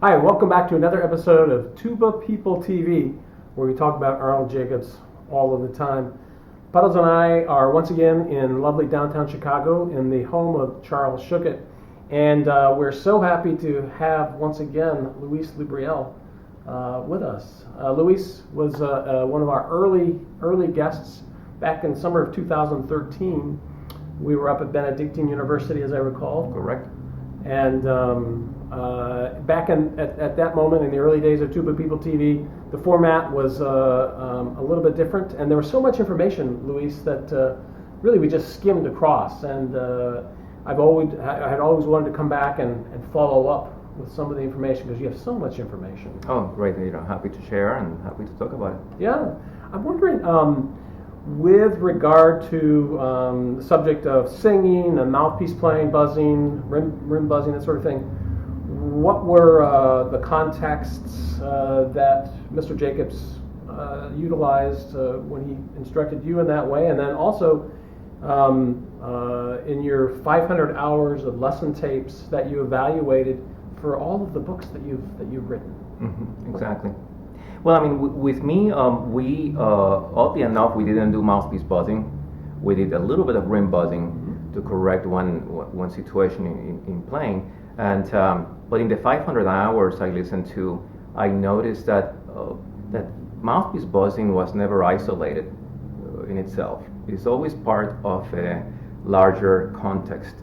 Hi, and welcome back to another episode of Tuba People TV, where we talk about Arnold Jacobs all of the time. Puddles and I are once again in lovely downtown Chicago in the home of Charles Schuckett, and we're so happy to have once again Luis Loubriel with us. Luis was one of our early guests back in summer of 2013. We were up at Benedictine University, as I recall. Correct. And back at that moment in the early days of Tuba People TV, the format was a little bit different, and there was so much information, Luis, that really we just skimmed across. And I had always wanted to come back and follow up with some of the information because you have so much information. Oh, great! Happy to share and happy to talk about it. Yeah, I'm wondering. With regard to the subject of singing and mouthpiece playing, buzzing, rim buzzing, that sort of thing, what were the contexts that Mr. Jacobs utilized when he instructed you in that way? And then also in your 500 hours of lesson tapes that you evaluated for all of the books that you've written. Mm-hmm, exactly. Well, I mean, with me, we oddly enough, we didn't do mouthpiece buzzing. We did a little bit of rim buzzing to correct one situation in playing. And but in the 500 hours I listened to, I noticed that that mouthpiece buzzing was never isolated in itself. It's always part of a larger context.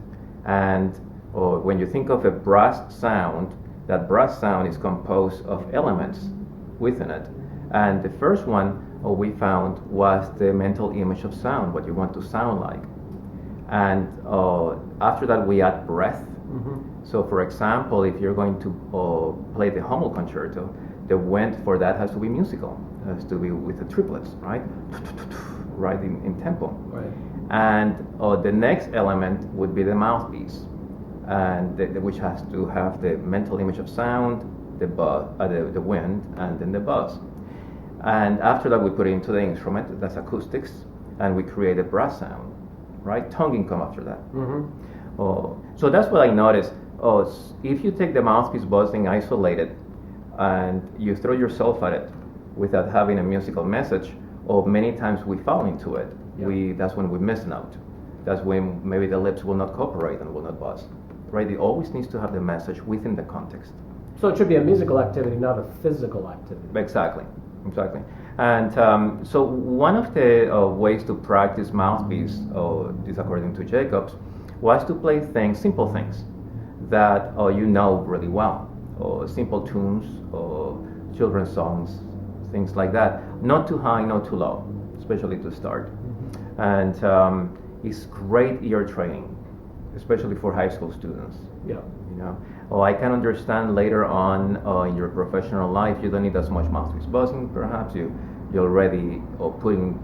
And when you think of a brass sound, that brass sound is composed of elements within it. And the first one we found was the mental image of sound, what you want to sound like. And after that we add breath. Mm-hmm. So for example, if you're going to play the Hummel concerto, the wind for that has to be musical. It has to be with the triplets, right? Right in tempo. Right. And the next element would be the mouthpiece, and which has to have the mental image of sound, the wind, and then the buzz. And after that we put it into the instrument, that's acoustics, and we create a brass sound, right? Tonguing come after that. Mm-hmm. So that's what I noticed. If you take the mouthpiece buzzing isolated and you throw yourself at it without having a musical message, many times we fall into it. Yeah. That's when we miss note. That's when maybe the lips will not cooperate and will not buzz, right? It always needs to have the message within the context. So it should be a musical activity, not a physical activity. Exactly. And so one of the ways to practice mouthpiece, this according to Jacobs, was to play simple things that you know really well, simple tunes, children's songs, things like that. Not too high, not too low, especially to start. Mm-hmm. And it's great ear training, especially for high school students. Yeah. I can understand later on in your professional life, you don't need as much mouthpiece buzzing. Perhaps you're already putting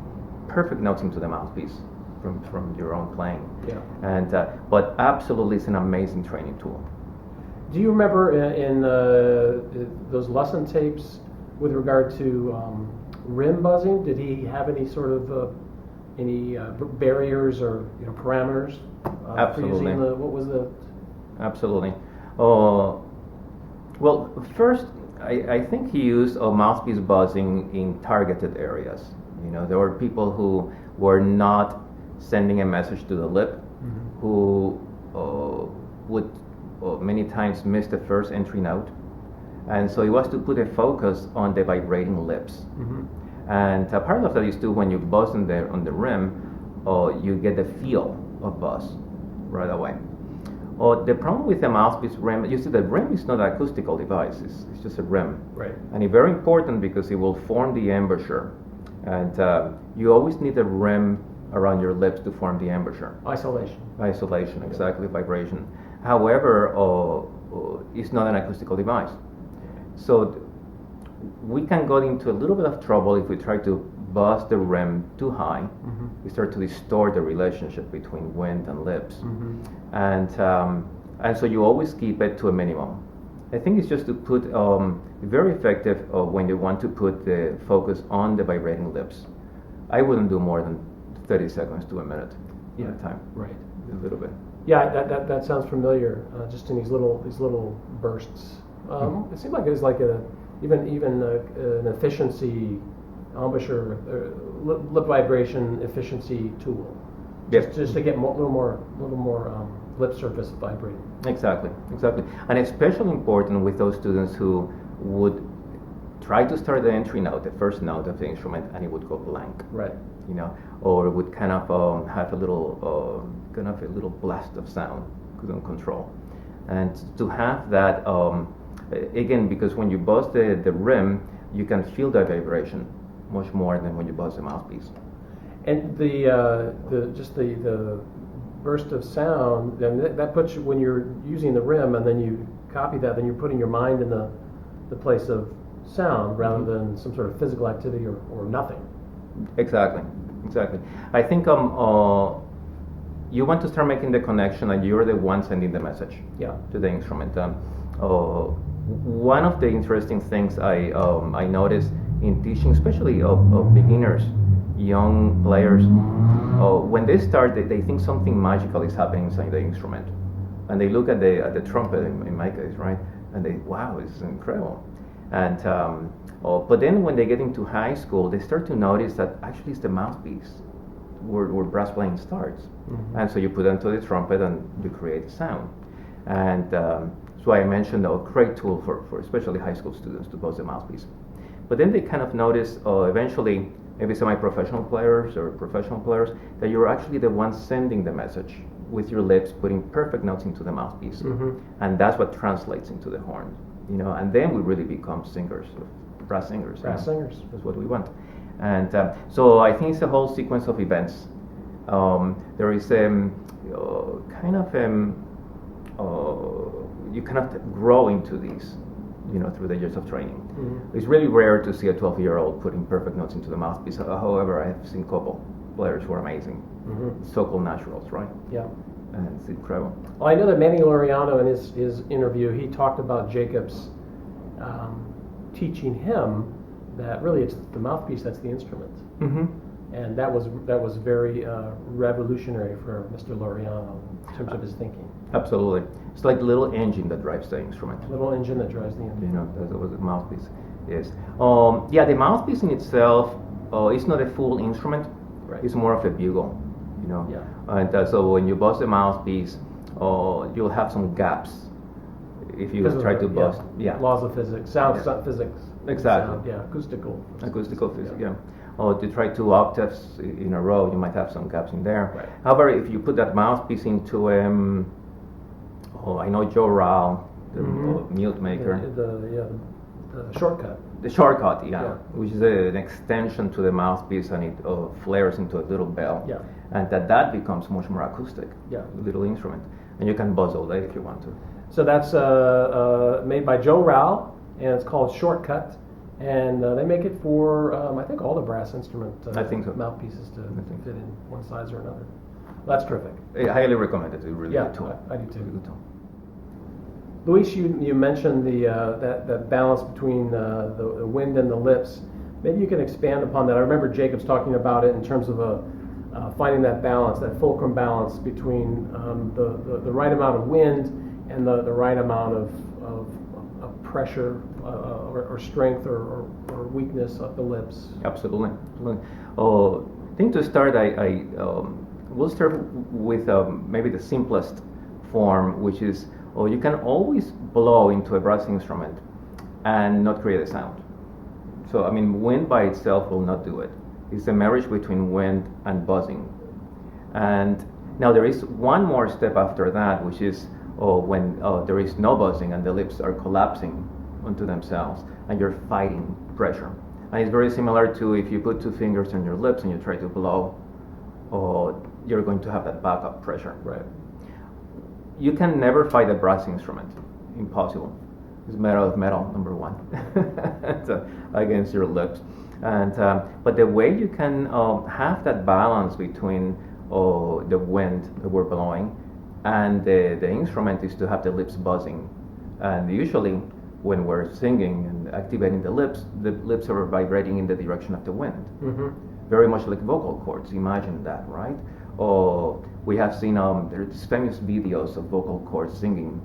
perfect notes into the mouthpiece from your own playing. Yeah. And but absolutely, it's an amazing training tool. Do you remember in those lesson tapes with regard to rim buzzing? Did he have any sort of any barriers or parameters for using what was the? Absolutely. Well, first, I think he used mouthpiece buzzing in targeted areas. There were people who were not sending a message to the lip, mm-hmm. who would many times miss the first entry note. And so it was to put a focus on the vibrating lips. Mm-hmm. And a part of that is too, when you buzz on the rim, you get the feel of buzz right away. The problem with the mouthpiece rim, you see the rim is not an acoustical device, it's just a rim. Right. And it's very important because it will form the embouchure. And you always need a rim around your lips to form the embouchure. Isolation, exactly, vibration. However, it's not an acoustical device. So we can go into a little bit of trouble if we try to buzz the rim too high. Mm-hmm. We start to distort the relationship between wind and lips. Mm-hmm. And so you always keep it to a minimum. I think it's just to put very effective when you want to put the focus on the vibrating lips. I wouldn't do more than 30 seconds to a minute at a time. Right. A little bit. Yeah, that sounds familiar. Just in these little bursts It seemed like it was like even an efficiency embouchure, lip vibration efficiency tool. Just to get a little more lip surface vibrating. Exactly, and especially important with those students who would try to start the entry note, the first note of the instrument, and it would go blank. Right. You know, or would kind of have a little blast of sound, couldn't control, and to have that again, because when you buzz the rim, you can feel the vibration much more than when you buzz the mouthpiece. And the burst of sound, and that puts you, when you're using the rim, and then you copy that, then you're putting your mind in the place of sound rather than some sort of physical activity or nothing. Exactly. I think you want to start making the connection, and you're the one sending the message to the instrument. One of the interesting things I noticed in teaching, especially of beginners, young players, when they start, they think something magical is happening inside the instrument, and they look at the trumpet in my case, right, and they, wow, it's incredible. And but then when they get into high school, they start to notice that actually it's the mouthpiece where brass playing starts. And so you put onto the trumpet and you create a sound. And so I mentioned a great tool for especially high school students to buzz the mouthpiece. But then they kind of notice eventually, maybe semi-professional players or professional players, that you're actually the one sending the message with your lips, putting perfect notes into the mouthpiece. And that's what translates into the horn. You know, and then we really become singers, brass singers. Brass singers. That's what we want. And so I think it's a whole sequence of events. There is kind of you cannot grow into these, you know, through the years of training. It's really rare to see a 12-year-old putting perfect notes into the mouthpiece. However, I have seen a couple players who are amazing, so-called naturals, right? Yeah. And it's incredible. Well, I know that Manny Laureano in his interview, he talked about Jacobs teaching him that really it's the mouthpiece that's the instrument. And that was very revolutionary for Mr. Laureano in terms of his thinking. Absolutely. It's like the little engine that drives the instrument. Little engine that drives the instrument. You know, that's what the mouthpiece is. Yeah, the mouthpiece in itself is not a full instrument. Right. It's more of a bugle. You know. Yeah. And so when you buzz the mouthpiece, you'll have some gaps if you try to buzz. Yeah. Laws of physics, sound physics. Exactly. Sound, yeah. Acoustical physics. Yeah. Or to try 2 octaves in a row, you might have some gaps in there. Right. However, if you put that mouthpiece into I know Jo-Ral, the mute maker. The shortcut. The shortcut, which is an extension to the mouthpiece, and it flares into a little bell. Yeah. And that becomes much more acoustic. Yeah. Little instrument, and you can buzz all day if you want to. So that's made by Jo-Ral, and it's called Shortcut. And they make it for, I think, all the brass instrument I think so. mouthpieces to fit in one size or another. That's terrific. I highly recommend it. It's a really good tool. I do too. Good tool. Luis, you mentioned that balance between the wind and the lips. Maybe you can expand upon that. I remember Jacobs talking about it in terms of finding that balance, that fulcrum balance between the right amount of wind and the right amount of pressure or strength or weakness of the lips. Absolutely. I think to start, I will start with maybe the simplest form, which is you can always blow into a brass instrument and not create a sound. So, I mean, wind by itself will not do it. It's a marriage between wind and buzzing. And now there is one more step after that, which is when there is no buzzing and the lips are collapsing onto themselves and you're fighting pressure. And it's very similar to if you put 2 fingers on your lips and you try to blow, you're going to have that backup pressure. Right. You can never fight a brass instrument. Impossible. It's metal of metal, number one, against your lips. And but the way you can have that balance between the wind that we're blowing and the instrument is to have the lips buzzing. And usually when we're singing and activating the lips are vibrating in the direction of the wind. Very much like vocal cords. Imagine that, right? We have seen there's famous videos of vocal cords singing,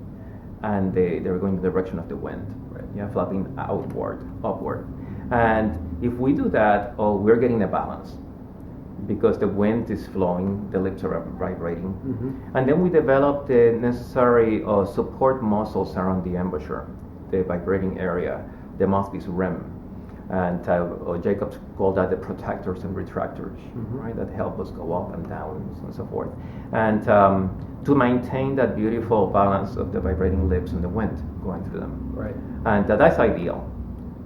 and they're going in the direction of the wind. Right. Yeah, flapping upward. And if we do that, we're getting a balance because the wind is flowing, the lips are vibrating. Mm-hmm. And then we develop the necessary support muscles around the embouchure, the vibrating area, the mouthpiece rim. And Jacobs called that the protectors and retractors, Mm-hmm. right? That help us go up and down and so forth. And to maintain that beautiful balance of the vibrating lips and the wind going through them. Right. And that's ideal.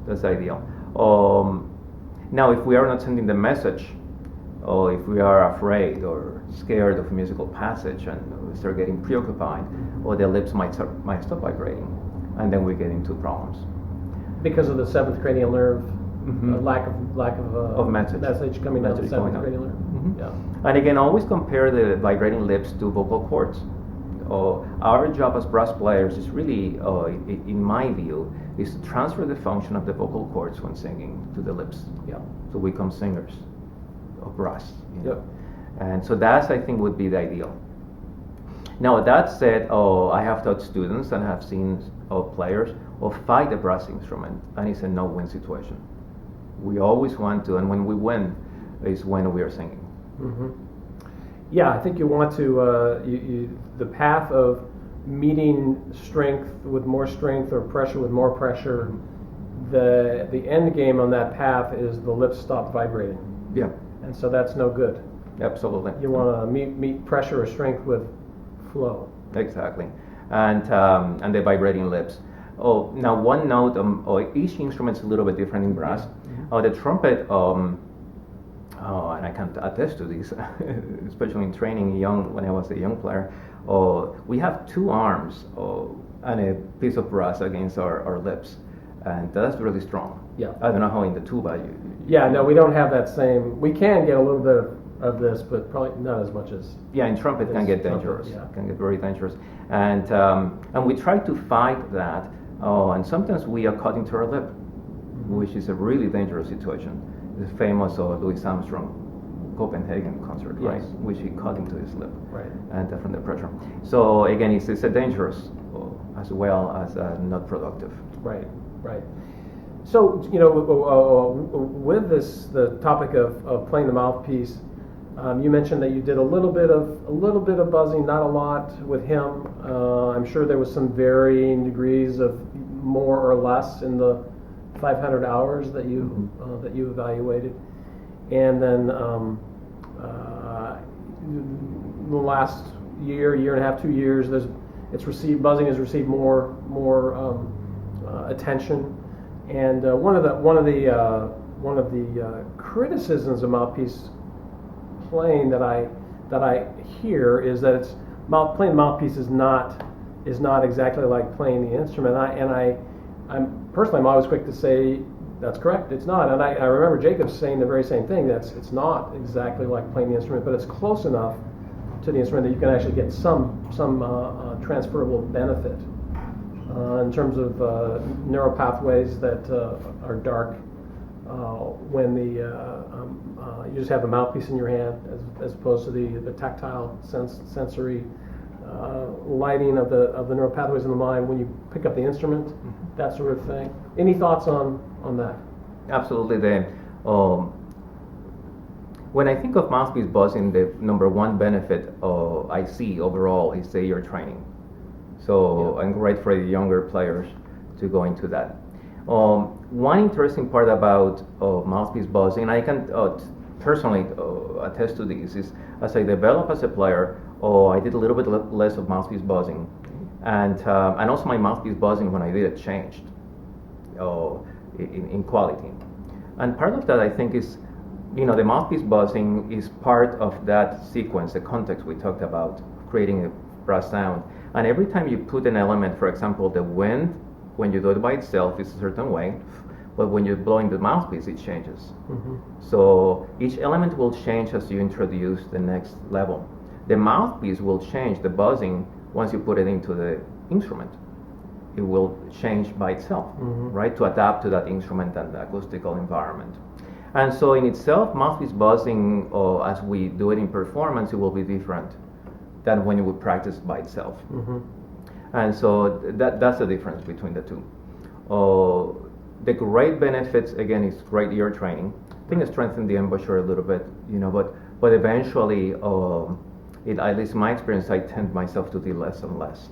That's ideal. Now, if we are not sending the message, or if we are afraid or scared of a musical passage and we start getting preoccupied, or the lips might stop vibrating, and then we get into problems. Because of the seventh cranial nerve, Mhm. lack of message coming down the Message seventh going up. cranial nerve. Mhm. Yeah. And again, always compare the vibrating lips to vocal cords. Our job as brass players is really, in my view, is to transfer the function of the vocal cords when singing to the lips. Yeah. So we become singers of brass. You know? Yep. And so that's, I think, would be the ideal. Now, that said, I have taught students and have seen players fight a brass instrument, and it's a no-win situation. We always want to, and when we win is when we are singing. Mm-hmm. Yeah, I think you want to, the path of meeting strength with more strength or pressure with more pressure, the end game on that path is the lips stop vibrating. Yeah, And so that's no good. absolutely. You want to meet pressure or strength with flow. Exactly, and the vibrating lips. Now one note. Each instrument is a little bit different in brass. Mm-hmm. The trumpet. And I can attest to this, especially in training when I was a young player. We have two arms and a piece of brass against our lips, and that's really strong. Yeah. I don't know how in the tuba Yeah, no, we don't have that same. We can get a little bit of this, but probably not as much as. Yeah, in trumpet can get dangerous. Yeah. Can get very dangerous, and we try to fight that. And sometimes we are cutting to our lip, which is a really dangerous situation. The famous Louis Armstrong Copenhagen concert, Yes. right? Which he cut into his lip, Right. and from the pressure. So again, it's a dangerous as well as not productive. Right, right. So, with the topic of playing the mouthpiece, you mentioned that you did a little bit of buzzing, not a lot with him. I'm sure there was some varying degrees of more or less in the 500 hours that you evaluated, and then the last year and a half, 2 years, buzzing has received more attention, and one of the criticisms of mouthpiece playing that I hear is that playing mouthpiece is not exactly like playing the instrument. I'm always quick to say that's correct. It's not, and I remember Jacobs saying the very same thing. It's not exactly like playing the instrument, but it's close enough to the instrument that you can actually get some transferable benefit in terms of neural pathways that are dark when you just have the mouthpiece in your hand, as opposed to the tactile sensory lighting of the neural pathways in the mind when you pick up the instrument, that sort of thing. Any thoughts on that? Absolutely. When I think of mouthpiece buzzing, the number one benefit I see overall is the ear training. So I'm great for the younger players to go into that. One interesting part about mouthpiece buzzing, and I can personally attest to this, is as I developed as a player, I did a little bit less of mouthpiece buzzing, and also my mouthpiece buzzing when I did it changed in quality. And part of that, I think, is the mouthpiece buzzing is part of that sequence, the context we talked about, creating a brass sound. And every time you put an element, for example, the wind, when you do it by itself, it's a certain way, but when you're blowing the mouthpiece, it changes. Mm-hmm. So each element will change as you introduce the next level. The mouthpiece will change the buzzing once you put it into the instrument. It will change by itself, right, to adapt to that instrument and the acoustical environment. And so in itself, mouthpiece buzzing, as we do it in performance, it will be different than when you would practice by itself. Mm-hmm. And so that's the difference between the two. The great benefits again is great ear training. I think it strengthens the embouchure a little bit, but eventually, at least in my experience, I tend myself to do less and less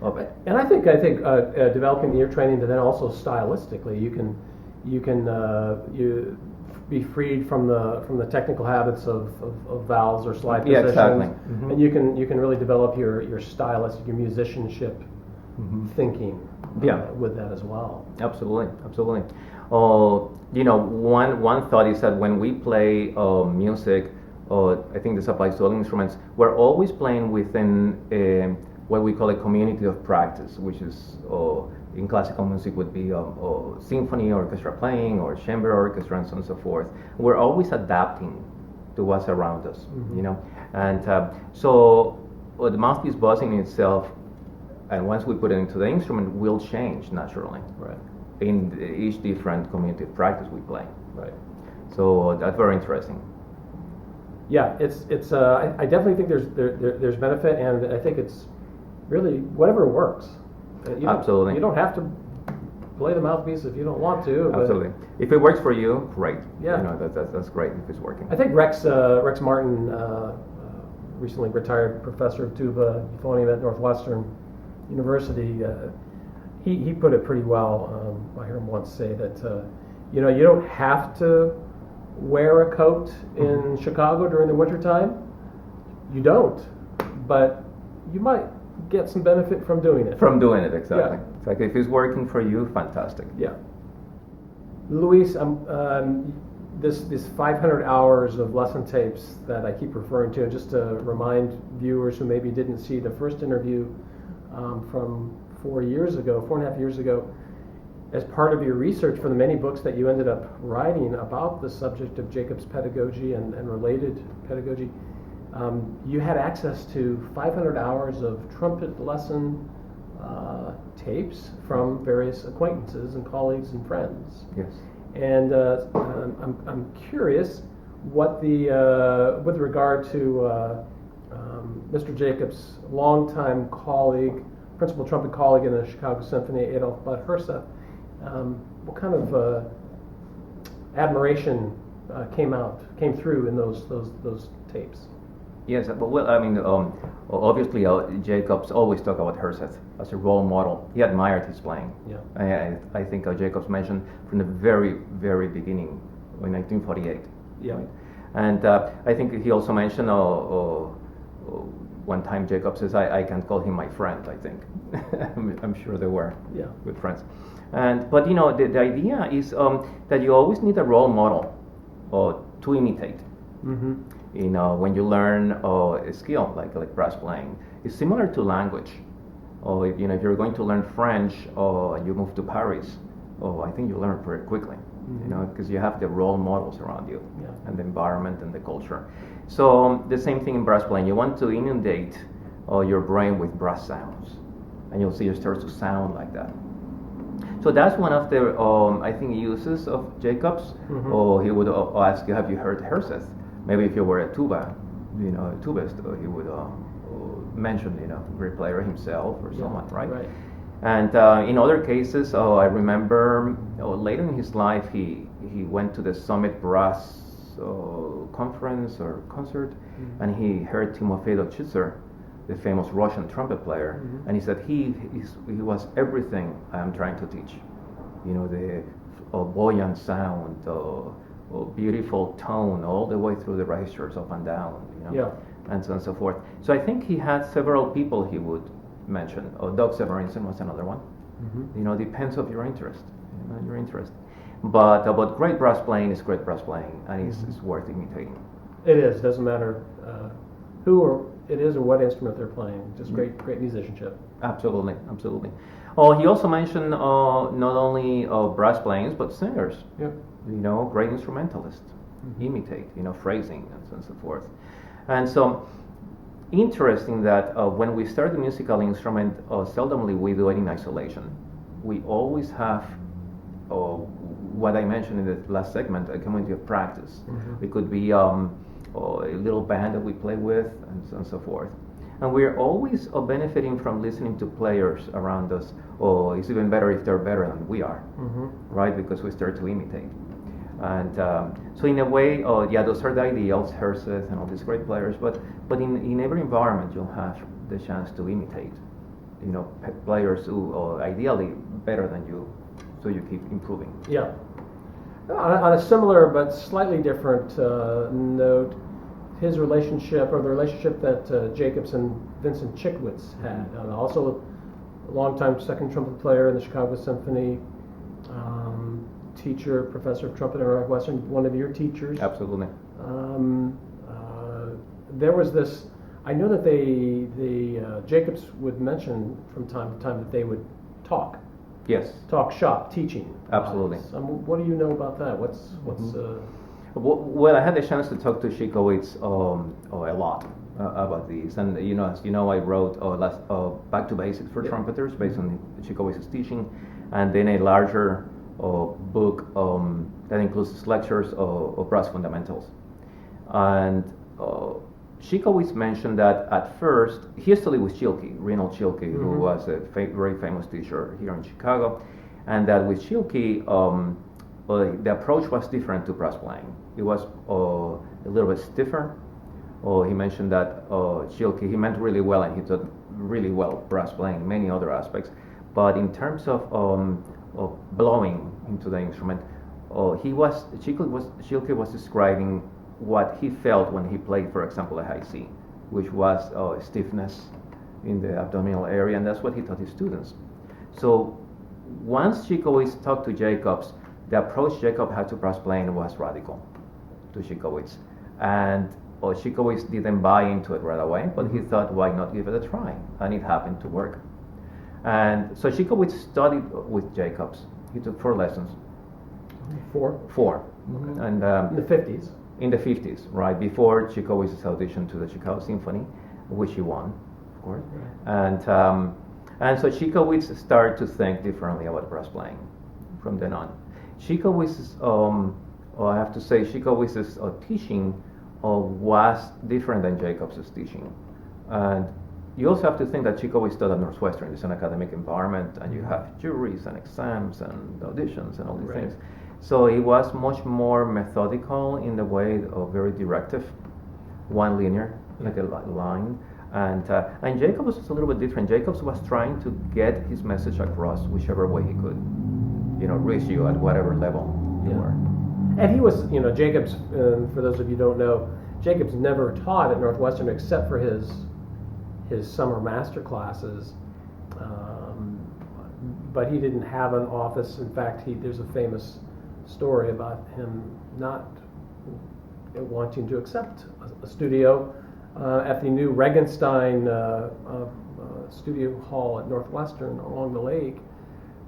of it. And I think developing the ear training, then also stylistically, you can be freed from the technical habits of vowels or slide positions. Exactly. Mm-hmm. And you can really develop your stylistic, your musicianship thinking with that as well. Absolutely. One thought is that when we play music, I think this applies to all instruments, we're always playing within what we call a community of practice, which is in classical music would be symphony orchestra playing or chamber orchestra and so on and so forth. We're always adapting to what's around us, and so the mouthpiece buzzing in itself, and once we put it into the instrument, will change naturally. Right. In each different community of practice we play. Right. So that's very interesting. Yeah, it's. I definitely think there's benefit, and I think it's really whatever works. Absolutely. You don't have to play the mouthpiece if you don't want to. Absolutely. If it works for you, great. Yeah. That's great if it's working. I think Rex Martin, recently retired professor of tuba euphonium at Northwestern University, he put it pretty well. I heard him once say that you don't have to wear a coat in Chicago during the wintertime. You don't, but you might get some benefit from doing it. From doing it, exactly. Yeah. It's like if it's working for you, fantastic. Yeah. Luis, this 500 hours of lesson tapes that I keep referring to, just to remind viewers who maybe didn't see the first interview from 4.5 years ago, as part of your research for the many books that you ended up writing about the subject of Jacob's pedagogy and related pedagogy, you had access to 500 hours of trumpet lesson tapes from various acquaintances and colleagues and friends. Yes. And I'm curious what with regard to Mr. Jacobs' longtime colleague, principal trumpet colleague in the Chicago Symphony, Adolph Herseth, what kind of admiration came through in those tapes? Yes, well, I mean, obviously, Jacobs always talked about Herseth as a role model. He admired his playing. Yeah. I think Jacobs mentioned from the very, very beginning, in 1948. Yeah. Right? And I think he also mentioned one time Jacobs says, I can call him my friend, I think. I'm sure they were good friends. But the idea is that you always need a role model to imitate. Mm-hmm. When you learn a skill like brass playing, it's similar to language. If you're going to learn French and you move to Paris, I think you learn very quickly. Mm-hmm. Because you have the role models around you, Yeah. and the environment and the culture. So the same thing in brass playing. You want to inundate your brain with brass sounds, and you'll see it starts to sound like that. So that's one of the I think uses of Jacobs. Mm-hmm. He would ask you, have you heard Herseth? Maybe if you were a tuba, a tubist, he would mention, great player himself or someone, right? Right. And in other cases, I remember later in his life, he went to the Summit Brass conference or concert, and he heard Timofei Dokschitzer, the famous Russian trumpet player, and he said he was everything I am trying to teach. The buoyant sound, beautiful tone all the way through the registers up and down, and so on and so forth. So I think he had several people he would mention. Doug Severinsen was another one. Mm-hmm. Depends of your interest. But great brass playing is great brass playing, and it's worth imitating. It is. Doesn't matter who it is or what instrument they're playing. Just great musicianship. Absolutely. He also mentioned not only brass players but singers. Yep. Great instrumentalists imitate. Phrasing and so on and so forth. And so interesting that when we start the musical instrument, seldomly we do it in isolation. We always have what I mentioned in the last segment, a community of practice. It could be a little band that we play with, and so on and so forth. And we're always benefiting from listening to players around us, or it's even better if they're better than we are, right? Because we start to imitate. And so in a way, yeah, those are the ideals, Herseth and all these great players, but in every environment you'll have the chance to imitate, you know, players who are ideally better than you, so you keep improving. Yeah. On a similar but slightly different note, his relationship, or the relationship that Jacobs and Vincent Cichowicz had, also a longtime second trumpet player in the Chicago Symphony, teacher, professor of trumpet at Northwestern, one of your teachers. Absolutely. There was this, I know that Jacobs would mention from time to time that they would talk. Yes. Talk shop, teaching. Absolutely. What do you know about that? What's Well, I had the chance to talk to Cichowicz a lot about this, and you know, as you know, I wrote Back to Basics for Trumpeters based on Cichowicz's teaching, and then a larger book that includes lectures of brass fundamentals. And Cichowicz mentioned that at first he studied with Chilke, Reinhold Chilke, who was a very famous teacher here in Chicago, and that with Chilke, the approach was different to brass playing. It was a little bit stiffer. He mentioned that Chilke, he meant really well, and he taught really well brass playing in many other aspects. But in terms of blowing into the instrument, Chilke was describing what he felt when he played, for example, a high C, which was stiffness in the abdominal area, and that's what he taught his students. So once Cichowicz talked to Jacobs, the approach Jacob had to brass playing was radical to Cichowicz, and Cichowicz didn't buy into it right away, but he thought, why not give it a try? And it happened to work. And so Cichowicz studied with Jacobs. He took 4 lessons. 4? 4. And in the 50s. In the 50s, right, before Cichowicz's audition to the Chicago Symphony, which he won, of course. And so Cichowicz started to think differently about brass playing from then on. Cichowicz's, I have to say, Cichowicz's teaching was different than Jacobs' teaching. And you also have to think that Cichowicz taught at Northwestern. It's an academic environment, and you have juries and exams and auditions and all these things. So it was much more methodical in the way of very directive, one linear, like a line. And Jacobs was a little bit different. Jacobs was trying to get his message across whichever way he could, you know, reach you at whatever level you were. And he was, you know, Jacobs, for those of you who don't know, Jacobs never taught at Northwestern except for his summer master classes. But he didn't have an office. In fact, there's a famous story about him not wanting to accept a studio at the new Regenstein studio hall at Northwestern along the lake,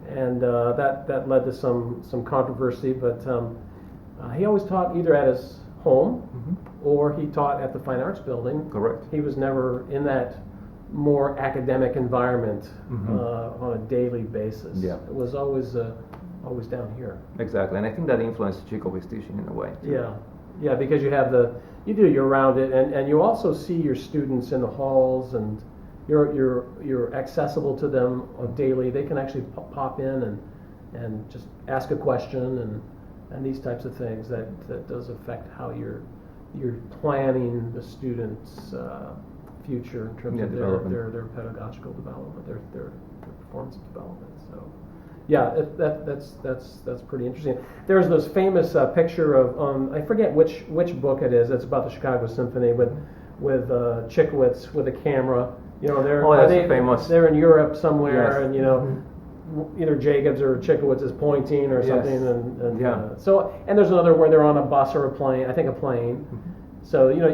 and that led to some controversy. But he always taught either at his home or he taught at the Fine Arts Building. Correct. He was never in that more academic environment on a daily basis. Yeah. It was always down here. Exactly, and I think that influenced Cichowicz's teaching in a way, too. Yeah, because you're around it, and you also see your students in the halls, and you're accessible to them daily. They can actually pop in and just ask a question and these types of things. That does affect how you're planning the students' future in terms of their pedagogical development, their performance development. So. Yeah, that's pretty interesting. There's this famous picture of I forget which book it is. It's about the Chicago Symphony with Cichowicz with a camera. You know, they're famous. They're in Europe somewhere, and you know, either Jacobs or Cichowicz is pointing or something, and so there's another where they're on a bus or a plane. I think a plane. So you know,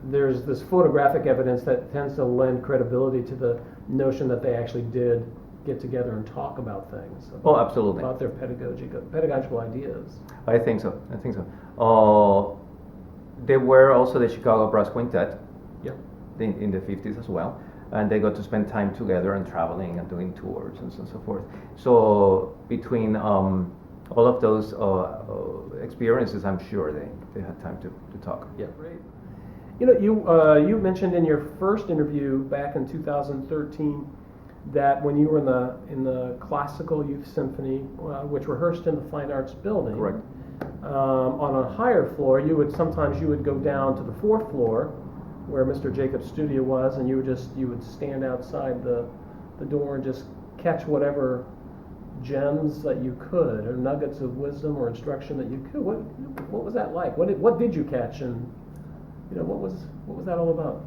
there's this photographic evidence that tends to lend credibility to the notion that they actually did get together and talk about things. Absolutely. About their pedagogical ideas. I think so. They were also the Chicago Brass Quintet. Yep. In the 50s as well, and they got to spend time together and traveling and doing tours and so forth. So between all of those experiences, I'm sure they had time to talk. Yeah, great. You know, you mentioned in your first interview back in 2013 that when you were in the classical youth symphony, which rehearsed in the Fine Arts Building, Correct. On a higher floor, you would go down to the fourth floor, where Mr. Jacobs' studio was, and you would stand outside the door and just catch whatever gems that you could, or nuggets of wisdom or instruction that you could. What was that like? What did you catch, and what was that all about?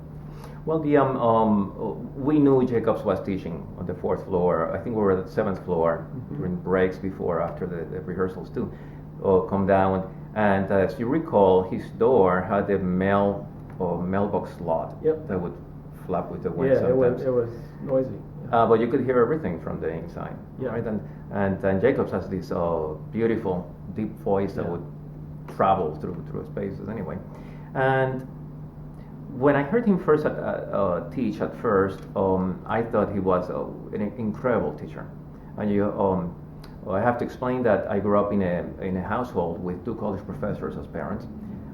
Well, we knew Jacobs was teaching on the fourth floor. I think we were at the seventh floor during breaks before, after the rehearsals too. Come down, and as you recall, his door had a mailbox slot that would flap with the wind sometimes. It was noisy. But you could hear everything from the inside, right? And Jacobs has this beautiful, deep voice that would travel through spaces anyway. And when I heard him first teach at first, I thought he was an incredible teacher. And I have to explain that I grew up in a household with two college professors as parents.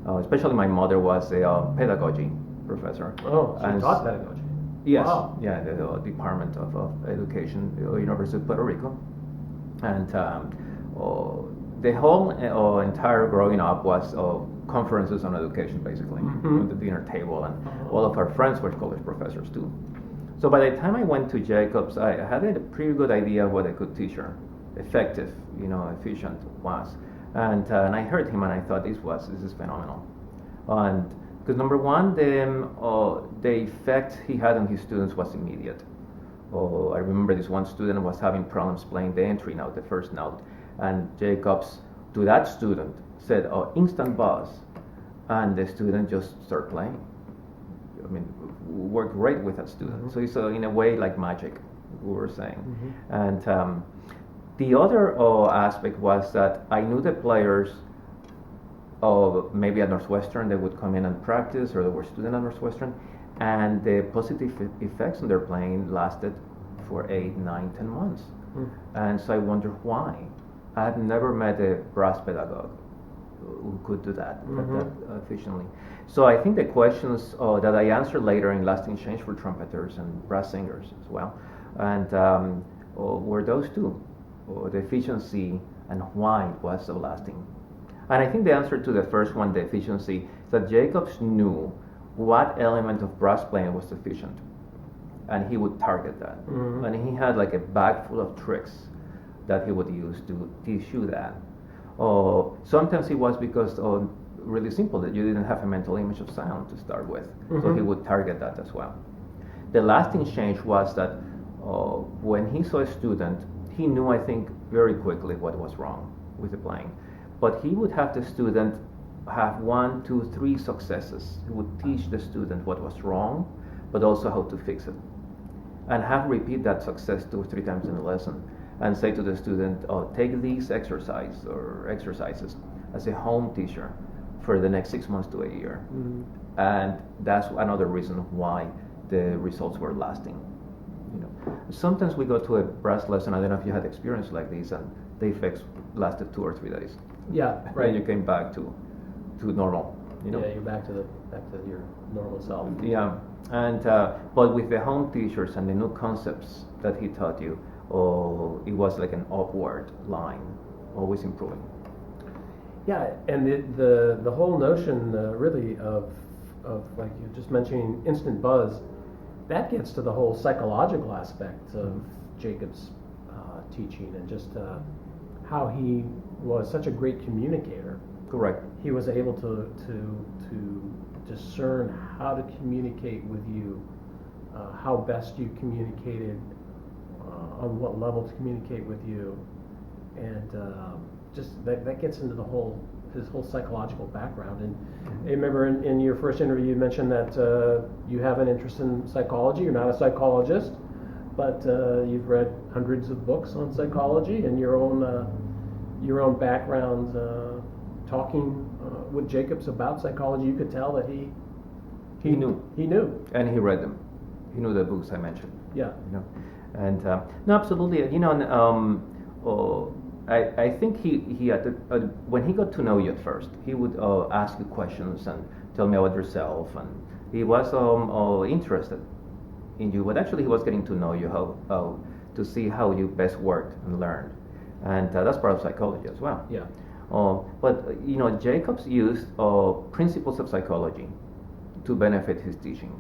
Especially my mother was a pedagogy professor. Oh, so you taught pedagogy? Yes. Wow. Yeah, the Department of Education, University of Puerto Rico. And the whole entire growing up was conferences on education, basically, on the dinner table, and all of our friends were college professors too. So by the time I went to Jacobs, I had a pretty good idea of what a good teacher, effective, efficient was. And I heard him, and I thought this is phenomenal. And because number one, the effect he had on his students was immediate. I remember this one student was having problems playing the entry note, the first note, and Jacobs, to that student, said, instant buzz, and the student just started playing. I mean, worked great with that student. So it's in a way like magic, we were saying. And the other aspect was that I knew the players, maybe at Northwestern, they would come in and practice, or they were students at Northwestern, and the positive effects on their playing lasted for 8, 9, 10 months. And so I wondered why. I had never met a brass pedagogue who could do that efficiently. So I think the questions that I answered later in Lasting Change for trumpeters and brass singers as well, and were those two, the efficiency and why it was so lasting. And I think the answer to the first one, the efficiency, is that Jacobs knew what element of brass playing was efficient, and he would target that. And he had like a bag full of tricks that he would use to teach you that. Sometimes it was because really simple, that you didn't have a mental image of sound to start with, so he would target that as well. The lasting change was that when he saw a student, he knew, I think, very quickly what was wrong with the playing. But he would have the student have 1, 2, 3 successes. He would teach the student what was wrong, but also how to fix it. And have repeat that success 2 or 3 times in the lesson. And say to the student, take these exercises as a home teacher for the next 6 months to a year. And that's another reason why the results were lasting. Sometimes we go to a brass lesson, I don't know if you had experience like this, and the effects lasted 2 or 3 days. Yeah, right. And you came back to normal. Yeah, you're back to your normal self. Yeah, and but with the home teachers and the new concepts that he taught you, it was like an upward line, always improving. Yeah, and the whole notion really of like you just mentioning instant buzz, that gets to the whole psychological aspect of Jacobs' teaching, and just how he was such a great communicator. Correct. He was able to discern how to communicate with you, how best you communicated, on what level to communicate with you, and just that gets into his whole psychological background. And I remember in your first interview you mentioned that you have an interest in psychology. You're not a psychologist, but you've read hundreds of books on psychology, and your own background talking with Jacobs about psychology. You could tell that he knew, and he read them. He knew the books I mentioned. Yeah. And no, absolutely. I think he had to, when he got to know you at first, he would ask you questions and tell me about yourself, and he was interested in you, but actually he was getting to know you, how to see how you best worked and learned, and that's part of psychology as well. Yeah. But Jacobs used principles of psychology to benefit his teaching.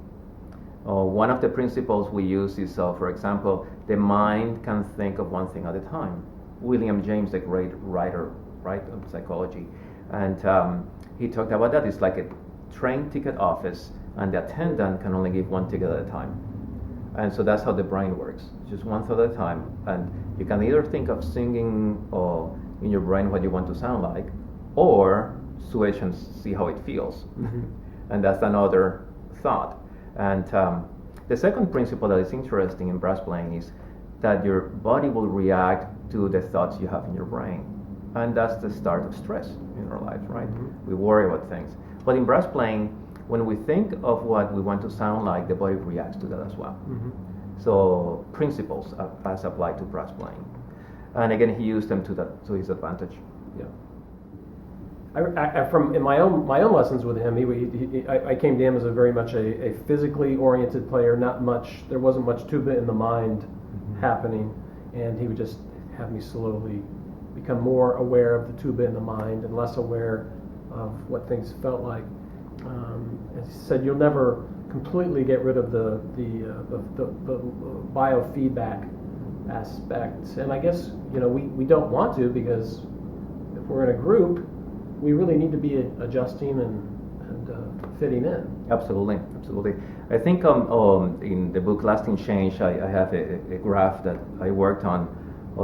One of the principles we use is, for example, the mind can think of one thing at a time. William James, the great writer, right, of psychology, and he talked about that. It's like a train ticket office, and the attendant can only give one ticket at a time. And so that's how the brain works, just one thought at a time. And you can either think of singing in your brain what you want to sound like, or switch and see how it feels. Mm-hmm. And that's another thought. And the second principle that is interesting in brass playing is that your body will react to the thoughts you have in your brain. And that's the start of stress in our lives, right? Mm-hmm. We worry about things. But in brass playing, when we think of what we want to sound like, the body reacts to that as well. Mm-hmm. So principles as applied to brass playing. And again, he used them to his advantage. Yeah. From in my own lessons with him, I came to him as a very much a physically oriented player. There wasn't much tuba in the mind happening, and he would just have me slowly become more aware of the tuba in the mind and less aware of what things felt like. As he said, you'll never completely get rid of the biofeedback aspect, and I guess we don't want to, because if we're in a group, we really need to be adjusting and fitting in. Absolutely. I think in the book Lasting Change, I have a graph that I worked on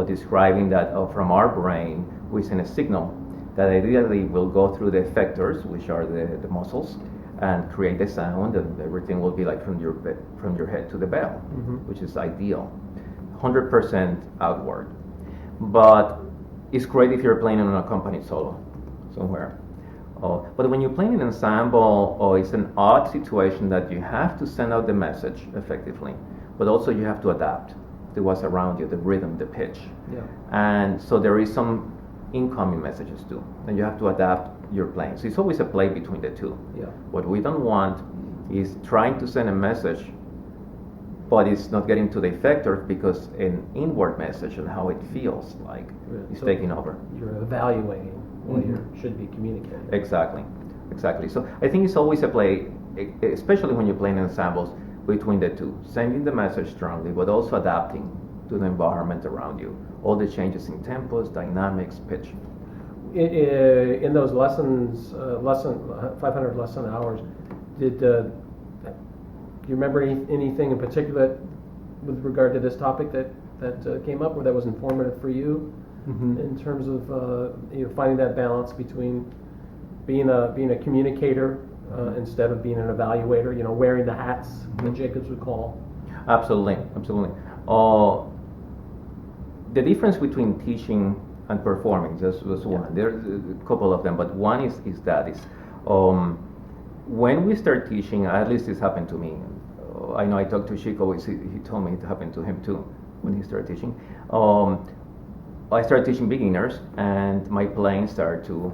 describing that from our brain we send a signal that ideally will go through the effectors, which are the muscles, and create the sound, and everything will be like from your head to the bell, Mm-hmm. which is ideal, 100% outward. But it's great if you're playing on an accompanied solo somewhere. But when you're playing an ensemble, it's an odd situation that you have to send out the message effectively, but also you have to adapt to what's around you, the rhythm, the pitch. Yeah. And so there is some incoming messages too, and you have to adapt your playing. So it's always a play between the two. Yeah. What we don't want is trying to send a message, but it's not getting to the effector because an inward message and how it feels like is So taking over. You're evaluating what Mhm. you should be communicating. Exactly. So I think it's always a play, especially when you're playing ensembles, between the two, sending the message strongly, but also adapting to the environment around you. All the changes in tempos, dynamics, pitch. In those lessons, 500 lesson hours, do you remember anything in particular with regard to this topic that came up, or that was informative for you? Mm-hmm. In terms of finding that balance between being a communicator instead of being an evaluator, wearing the hats that Jacobs would call. Absolutely. The difference between teaching and performing, just was one. There's a couple of them, but one is when we start teaching, at least this happened to me. I know I talked to Cichowicz, he told me it happened to him too when he started teaching. I started teaching beginners, and my playing started to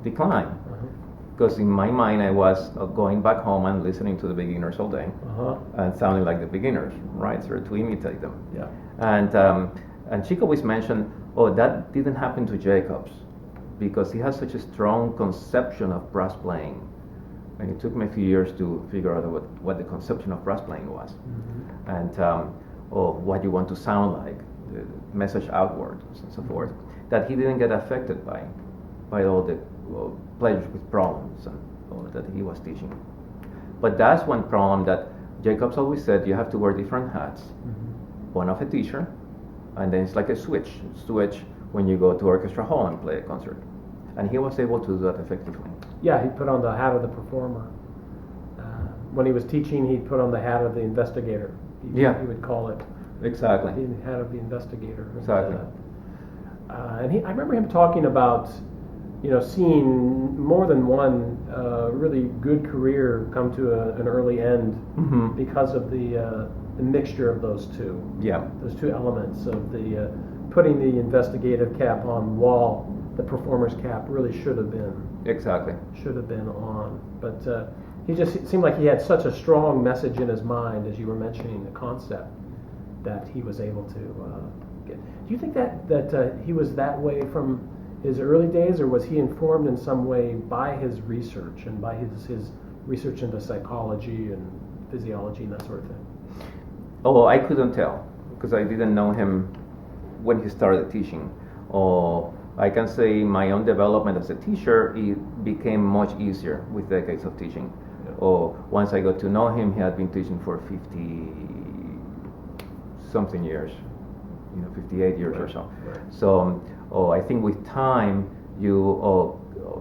decline. Because in my mind, I was going back home and listening to the beginners all day, and sounding like the beginners, right? So to imitate them. Yeah. And Cichowicz mentioned, that didn't happen to Jacobs, because he has such a strong conception of brass playing, and it took me a few years to figure out what the conception of brass playing was, and what you want to sound like, the message outward, and so forth. That he didn't get affected by all the players with problems and that he was teaching. But that's one problem that Jacobs always said: you have to wear different hats. One of a teacher, and then it's like a switch when you go to orchestra hall and play a concert. And he was able to do that effectively. Yeah, he put on the hat of the performer. When he was teaching, he put on the hat of the investigator. He would call it. Exactly. The hat of the investigator. Exactly. And I remember him talking about, seeing more than one really good career come to an early end because of the mixture of those two. Yeah. Those two elements of the putting the investigative cap on while the performer's cap really should have been Exactly. on. But he just seemed like he had such a strong message in his mind, as you were mentioning the concept, that he was able to get. Do you think that he was that way from his early days, or was he informed in some way by his research and by his research into psychology and physiology and that sort of thing? Oh, I couldn't tell because I didn't know him when he started teaching. I can say my own development as a teacher, it became much easier with decades of teaching. Once I got to know him, he had been teaching for 50-something years, 58 years or so. Right. So I think with time, you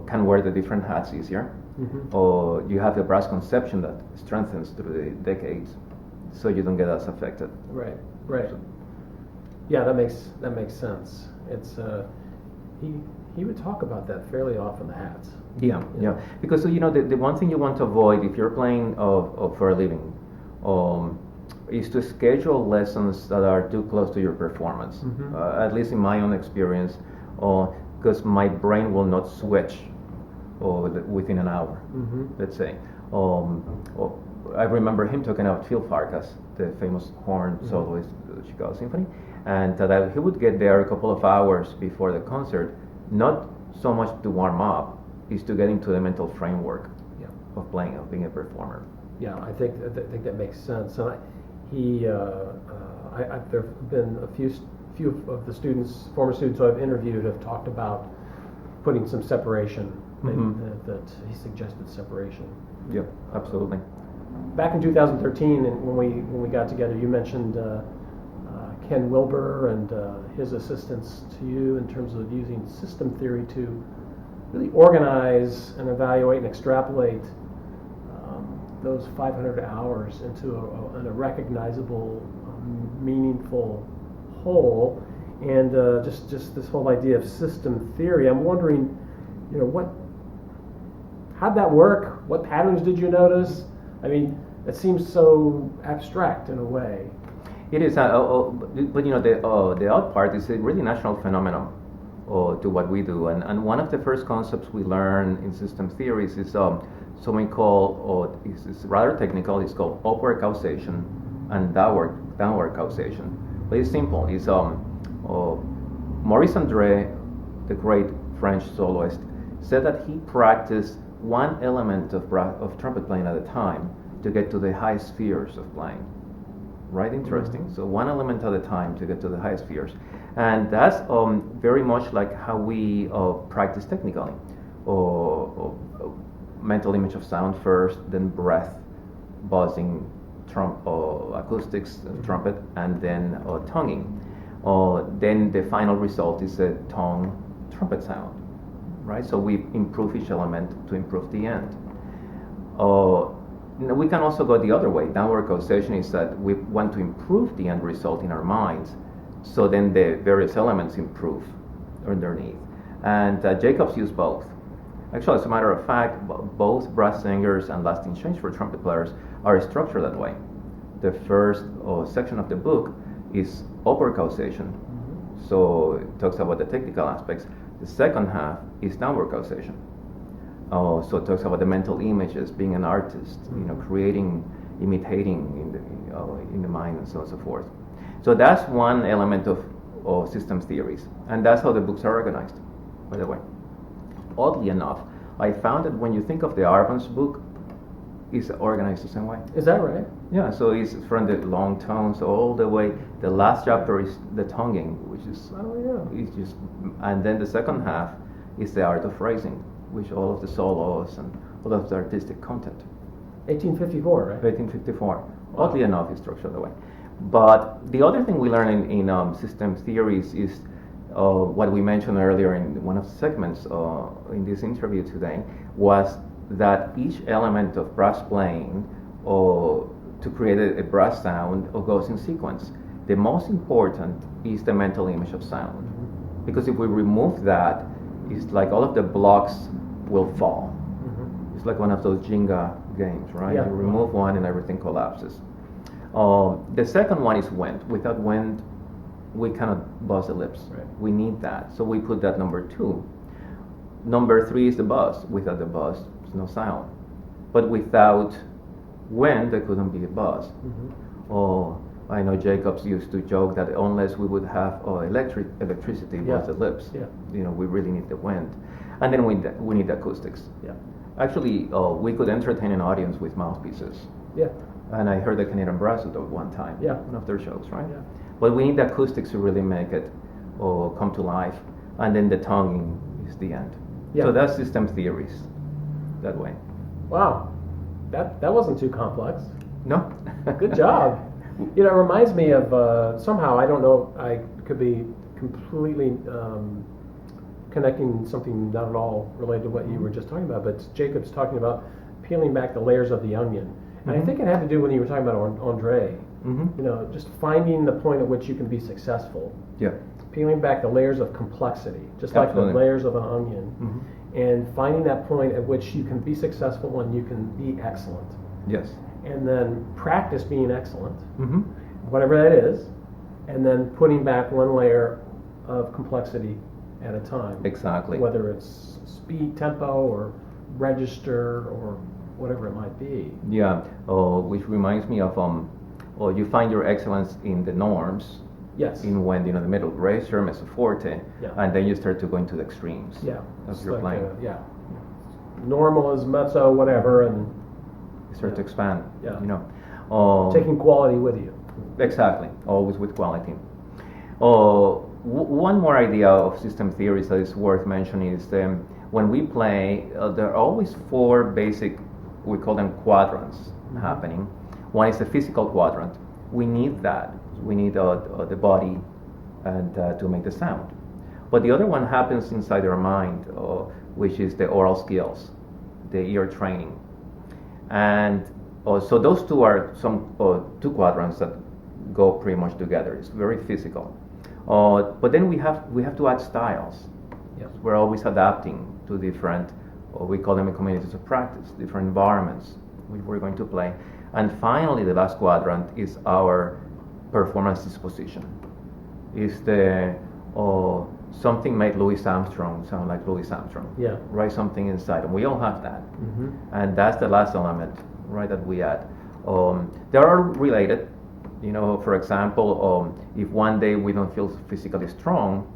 can wear the different hats easier. You have a brass conception that strengthens through the decades, so you don't get as affected. Right. Yeah, that makes sense. It's he would talk about that fairly often, the hats. Yeah. Because the one thing you want to avoid if you're playing for a living is to schedule lessons that are too close to your performance. At least in my own experience, because my brain will not switch within an hour. Let's say. I remember him talking about Phil Farkas, the famous horn soloist of the Chicago Symphony, and that he would get there a couple of hours before the concert, not so much to warm up, is to get into the mental framework of playing, of being a performer. Yeah, I think that makes sense. And there have been a few of the former students who I've interviewed, have talked about putting some separation. That he suggested separation. Yeah, absolutely. Back in 2013, and when we got together, you mentioned Ken Wilbur and his assistance to you in terms of using system theory to really organize and evaluate and extrapolate those 500 hours into a recognizable, meaningful whole. And just this whole idea of system theory, I'm wondering, how'd that work? What patterns did you notice? I mean, it seems so abstract in a way. It is, but the odd part is a really natural phenomenon to what we do. And one of the first concepts we learn in system theories is something called, it's rather technical, it's called upward causation and downward causation. But it's simple. It's Maurice Andre, the great French soloist, said that he practiced one element of trumpet playing at a time to get to the high spheres of playing. Right? Interesting. So one element at a time to get to the high spheres. And that's very much like how we practice technically. Mental image of sound first, then breath, buzzing, acoustics, trumpet, and then tonguing. Then the final result is a tongue trumpet sound. Right? So we improve each element to improve the end. We can also go the other way. Downward causation is that we want to improve the end result in our minds, so then the various elements improve underneath. And Jacobs used both. Actually, as a matter of fact, both brass singers and lasting change for trumpet players are structured that way. The first section of the book is upward causation, so it talks about the technical aspects. The second half is downward causation. So it talks about the mental images, being an artist, creating, imitating in the mind, and so on and so forth. So that's one element of system theories, and that's how the books are organized, by the way. Oddly enough, I found that when you think of the Arban's book, it's organized the same way. Is that right? Yeah, so it's from the long tones all the way. The last chapter is the tonguing, which is it's just, and then the second half is the art of phrasing, which all of the solos and all of the artistic content. 1854, right? 1854. Oddly enough, it's structured that way. But the other thing we learn in system theories is what we mentioned earlier in one of the segments in this interview today, was that each element of brass playing to create a brass sound goes in sequence. The most important is the mental image of sound, because if we remove that, it's like all of the blocks will fall. It's like one of those Jenga games, right? Yeah. You remove one and everything collapses. The second one is wind. Without wind, we cannot buzz the lips. Right. We need that. So we put that number 2. Number 3 is the buzz. Without the buzz, there's no sound. But without wind, there couldn't be a buzz. Mm-hmm. Oh, I know Jacobs used to joke that unless we would have electricity buzz the lips, we really need the wind. And then we need acoustics. Yeah. Actually, we could entertain an audience with mouthpieces. Yeah. And I heard the Canadian Brass at one time. Yeah. One of their shows, right? Yeah. But we need the acoustics to really make it come to life. And then the tonguing is the end. Yeah. So that's system theories that way. Wow. That wasn't too complex. No? Good job. It reminds me of somehow, I don't know, I could be completely connecting something not at all related to what you were just talking about, but Jacob's talking about peeling back the layers of the onion. And I think it had to do when you were talking about Andre, just finding the point at which you can be successful. Yeah. Peeling back the layers of complexity, just Absolutely. like the layers of an onion, and finding that point at which you can be successful and you can be excellent. Yes. And then practice being excellent, whatever that is, and then putting back one layer of complexity at a time. Exactly. Whether it's speed, tempo, or register, or whatever it might be. Yeah, which reminds me of you find your excellence in the norms. Yes. In when the middle register, mezzo forte, and then you start to go into the extremes. Yeah. As you're playing. Normal is mezzo, whatever, and you start to expand. Yeah. Taking taking quality with you. Exactly, always with quality. One more idea of system theories that is worth mentioning is when we play, there are always 4 basic, we call them quadrants happening. One is the physical quadrant. We need that. We need the body and to make the sound. But the other one happens inside our mind, which is the aural skills, the ear training. And so those 2 are some 2 quadrants that go pretty much together. It's very physical. But then we have to add styles. Yes. We're always adapting to different, we call them communities of practice, different environments which we're going to play. And finally, the last quadrant is our performance disposition. Is the something made Louis Armstrong sound like Louis Armstrong. Yeah. Write something inside, and we all have that. And that's the last element, right, that we add. They are related. For example, if one day we don't feel physically strong,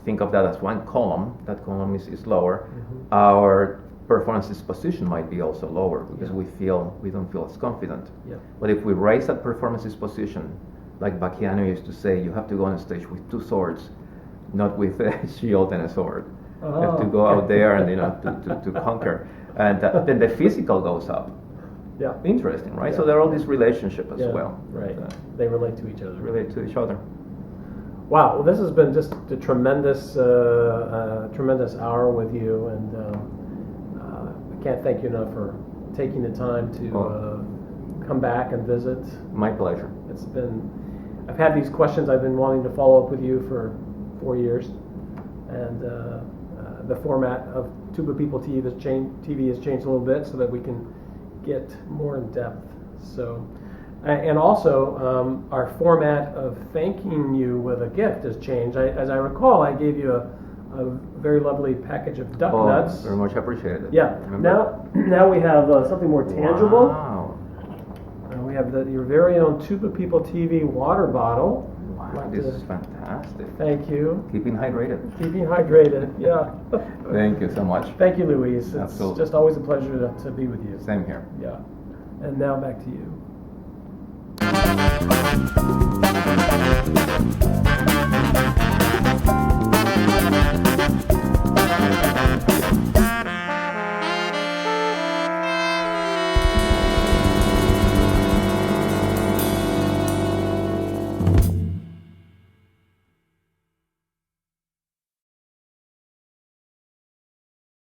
think of that as one column. That column is lower. Our performance disposition might be also lower because we don't feel as confident. Yeah. But if we raise that performance disposition, like Vacchiano used to say, you have to go on stage with 2 swords, not with a shield and a sword. You have to go out there and to conquer, and then the physical goes up. Yeah. Interesting, right? Yeah. So there are all these relationships as well. Right. They relate to each other. Relate to each other. Wow. Well, this has been just a tremendous, tremendous hour with you, and I can't thank you enough for taking the time to come back and visit. My pleasure. I've had these questions I've been wanting to follow up with you for 4 years, and the format of Tuba People TV has changed a little bit so that we can get more in depth. So, and also our format of thanking you with a gift has changed. As I recall, I gave you a very lovely package of duck nuts. Very much appreciated. Yeah. Now we have something more tangible. Wow. We have your very own Tuba People TV water bottle. Wow, this is fantastic. Thank you. Keeping hydrated. Keeping hydrated, yeah. Thank you so much. Thank you, Luis. It's Absolutely. just always a pleasure to be with you. Same here. Yeah. And now back to you.